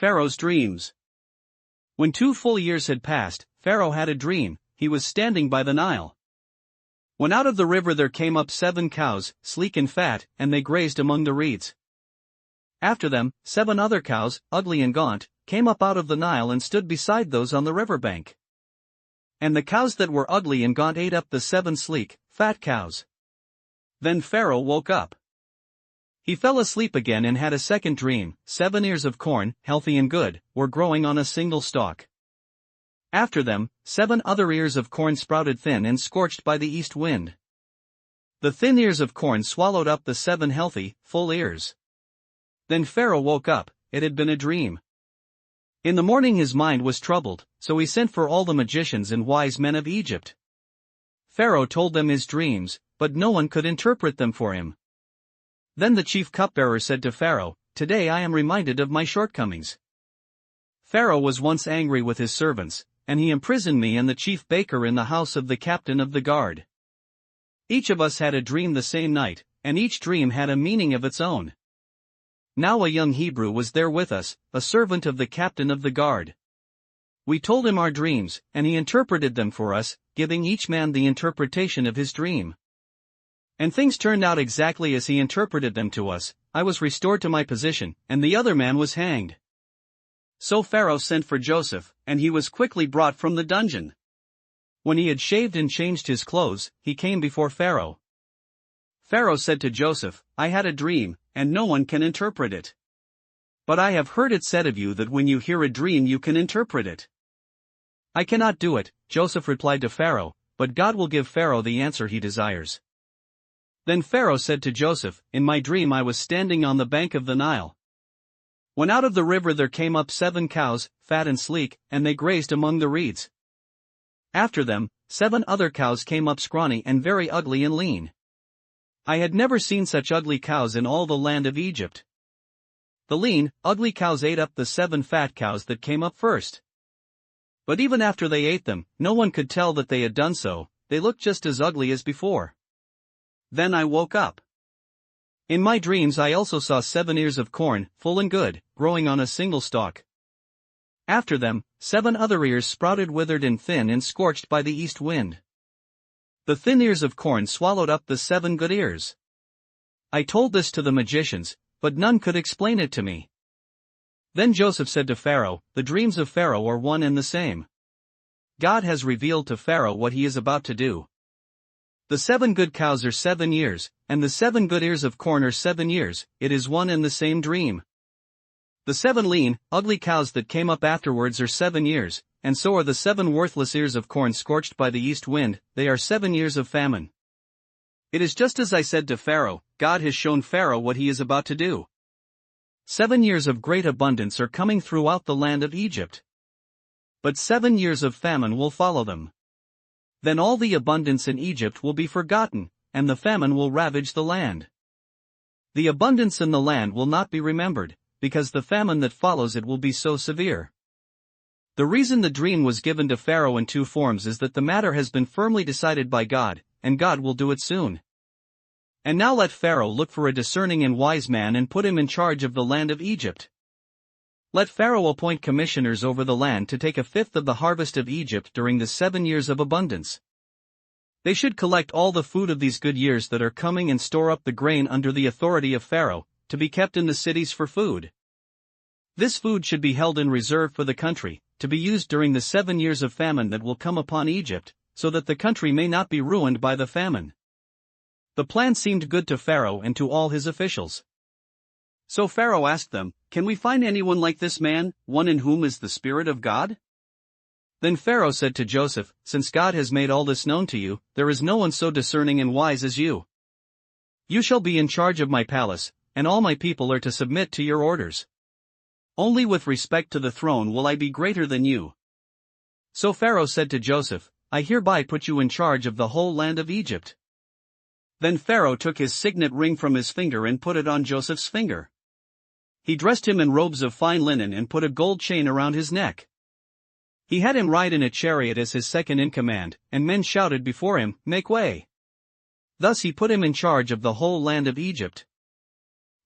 Pharaoh's dreams. When 2 full years had passed, Pharaoh had a dream. He was standing by the Nile. When out of the river there came up 7 cows, sleek and fat, and they grazed among the reeds. After them, 7 other cows, ugly and gaunt, came up out of the Nile and stood beside those on the river bank. And the cows that were ugly and gaunt ate up the 7 sleek, fat cows. Then Pharaoh woke up. He fell asleep again and had a second dream. 7 ears of corn, healthy and good, were growing on a single stalk. After them, 7 other ears of corn sprouted thin and scorched by the east wind. The thin ears of corn swallowed up the 7 healthy, full ears. Then Pharaoh woke up. It had been a dream. In the morning his mind was troubled, so he sent for all the magicians and wise men of Egypt. Pharaoh told them his dreams, but no one could interpret them for him. Then the chief cupbearer said to Pharaoh, "Today I am reminded of my shortcomings. Pharaoh was once angry with his servants, and he imprisoned me and the chief baker in the house of the captain of the guard. Each of us had a dream the same night, and each dream had a meaning of its own. Now a young Hebrew was there with us, a servant of the captain of the guard. We told him our dreams, and he interpreted them for us, giving each man the interpretation of his dream. And things turned out exactly as he interpreted them to us. I was restored to my position, and the other man was hanged." So Pharaoh sent for Joseph, and he was quickly brought from the dungeon. When he had shaved and changed his clothes, he came before Pharaoh. Pharaoh said to Joseph, "I had a dream, and no one can interpret it. But I have heard it said of you that when you hear a dream you can interpret it." "I cannot do it," Joseph replied to Pharaoh, "but God will give Pharaoh the answer he desires." Then Pharaoh said to Joseph, "In my dream I was standing on the bank of the Nile. When out of the river there came up 7 cows, fat and sleek, and they grazed among the reeds. After them, 7 other cows came up scrawny and very ugly and lean. I had never seen such ugly cows in all the land of Egypt. The lean, ugly cows ate up the 7 fat cows that came up first. But even after they ate them, no one could tell that they had done so. They looked just as ugly as before. Then I woke up. In my dreams I also saw 7 ears of corn, full and good, growing on a single stalk. After them, 7 other ears sprouted withered and thin and scorched by the east wind. The thin ears of corn swallowed up the 7 good ears. I told this to the magicians, but none could explain it to me." Then Joseph said to Pharaoh, "The dreams of Pharaoh are one and the same. God has revealed to Pharaoh what he is about to do. The 7 good cows are 7 years, and the 7 good ears of corn are 7 years, it is one and the same dream. The 7 lean, ugly cows that came up afterwards are 7 years, and so are the 7 worthless ears of corn scorched by the east wind, they are 7 years of famine. It is just as I said to Pharaoh, God has shown Pharaoh what he is about to do. 7 years of great abundance are coming throughout the land of Egypt. But 7 years of famine will follow them. Then all the abundance in Egypt will be forgotten, and the famine will ravage the land. The abundance in the land will not be remembered, because the famine that follows it will be so severe. The reason the dream was given to Pharaoh in 2 forms is that the matter has been firmly decided by God, and God will do it soon. And now let Pharaoh look for a discerning and wise man and put him in charge of the land of Egypt. Let Pharaoh appoint commissioners over the land to take 1/5 of the harvest of Egypt during the 7 years of abundance. They should collect all the food of these good years that are coming and store up the grain under the authority of Pharaoh, to be kept in the cities for food. This food should be held in reserve for the country, to be used during the 7 years of famine that will come upon Egypt, so that the country may not be ruined by the famine." The plan seemed good to Pharaoh and to all his officials. So Pharaoh asked them, "Can we find anyone like this man, one in whom is the Spirit of God?" Then Pharaoh said to Joseph, "Since God has made all this known to you, there is no one so discerning and wise as you. You shall be in charge of my palace, and all my people are to submit to your orders. Only with respect to the throne will I be greater than you." So Pharaoh said to Joseph, "I hereby put you in charge of the whole land of Egypt." Then Pharaoh took his signet ring from his finger and put it on Joseph's finger. He dressed him in robes of fine linen and put a gold chain around his neck. He had him ride in a chariot as his second in command, and men shouted before him, "Make way!" Thus he put him in charge of the whole land of Egypt.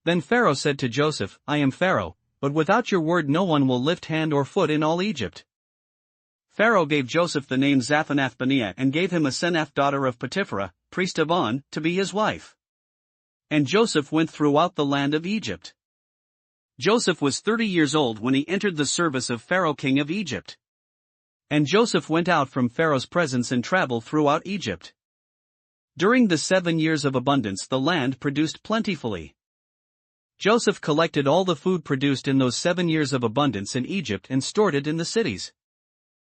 Then Pharaoh said to Joseph, "I am Pharaoh, but without your word no one will lift hand or foot in all Egypt." Pharaoh gave Joseph the name Zaphanath-Paneah and gave him Asenath daughter of Potipherah, priest of On, to be his wife. And Joseph went throughout the land of Egypt. Joseph was 30 years old when he entered the service of Pharaoh king of Egypt. And Joseph went out from Pharaoh's presence and traveled throughout Egypt. During the 7 years of abundance the land produced plentifully. Joseph collected all the food produced in those 7 years of abundance in Egypt and stored it in the cities.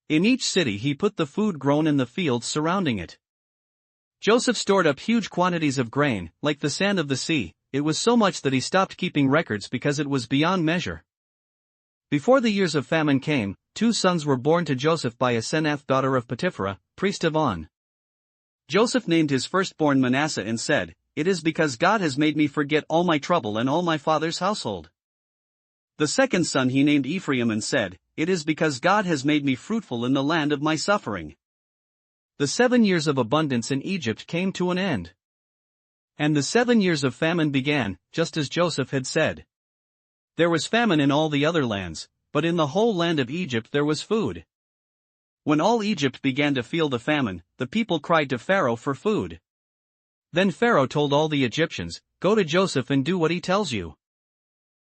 In each city he put the food grown in the fields surrounding it. Joseph stored up huge quantities of grain, like the sand of the sea. It was so much that he stopped keeping records because it was beyond measure. Before the years of famine came, 2 sons were born to Joseph by Asenath daughter of Potipherah, priest of On. Joseph named his firstborn Manasseh and said, "It is because God has made me forget all my trouble and all my father's household." The second son he named Ephraim and said, "It is because God has made me fruitful in the land of my suffering." The 7 years of abundance in Egypt came to an end. And the 7 years of famine began, just as Joseph had said. There was famine in all the other lands, but in the whole land of Egypt there was food. When all Egypt began to feel the famine, the people cried to Pharaoh for food. Then Pharaoh told all the Egyptians, "Go to Joseph and do what he tells you."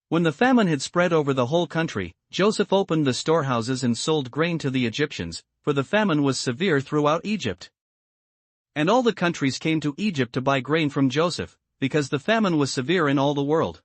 When the famine had spread over the whole country, Joseph opened the storehouses and sold grain to the Egyptians, for the famine was severe throughout Egypt. And all the countries came to Egypt to buy grain from Joseph, because the famine was severe in all the world.